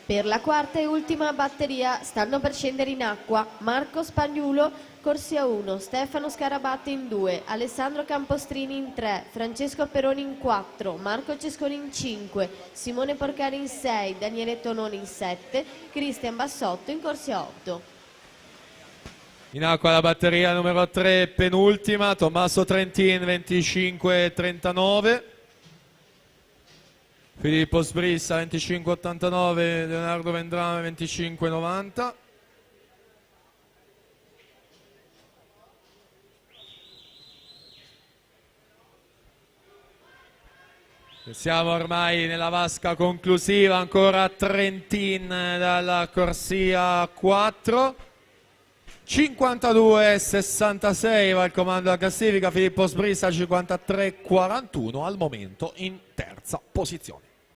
Per la quarta e ultima batteria stanno per scendere in acqua Marco Spagnuolo, corsia 1, Stefano Scarabatti in 2, Alessandro Campostrini in 3, Francesco Peroni in 4, Marco Cesconi in 5, Simone Porcari in 6, Daniele Tononi in 7, Cristian Bassotto in corsia 8. In acqua la batteria numero 3, penultima, Tommaso Trentin 25,39. Filippo Sbrissa 25,89, Leonardo Vendrame 25,90. Siamo ormai nella vasca conclusiva, ancora Trentin dalla corsia 4. 52,66 va il comando della classifica, Filippo Sbrissa 53,41 al momento in terza posizione.